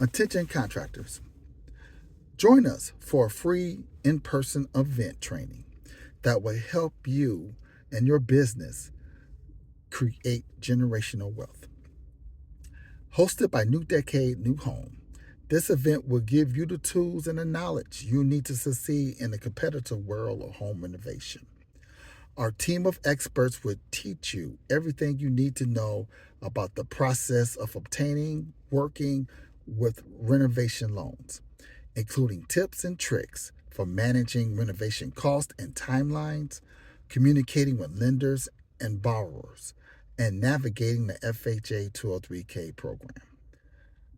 Attention contractors, join us for a free in-person event training that will help you and your business create generational wealth. Hosted by New Decade New Home, this event will give you the tools and the knowledge you need to succeed in the competitive world of home renovation. Our team of experts will teach you everything you need to know about the process of obtaining, working with renovation loans, including tips and tricks for managing renovation costs and timelines, communicating with lenders and borrowers, and navigating the FHA 203K program.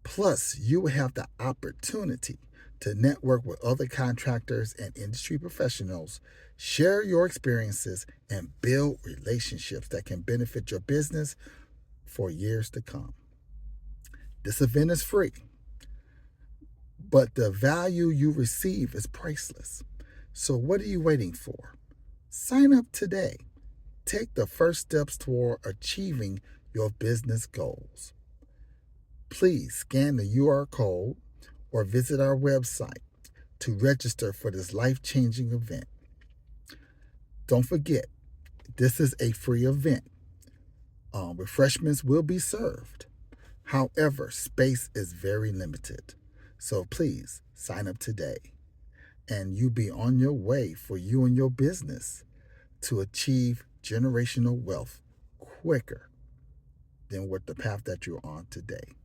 Plus, you will have the opportunity to network with other contractors and industry professionals, share your experiences, and build relationships that can benefit your business for years to come. This event is free, but the value you receive is priceless. So, what are you waiting for? Sign up today. Take the first steps toward achieving your business goals. Please scan the QR code or visit our website to register for this life-changing event. Don't forget, this is a free event. Refreshments will be served. However, space is very limited. So please sign up today and you be on your way for you and your business to achieve generational wealth quicker than what the path that you're on today.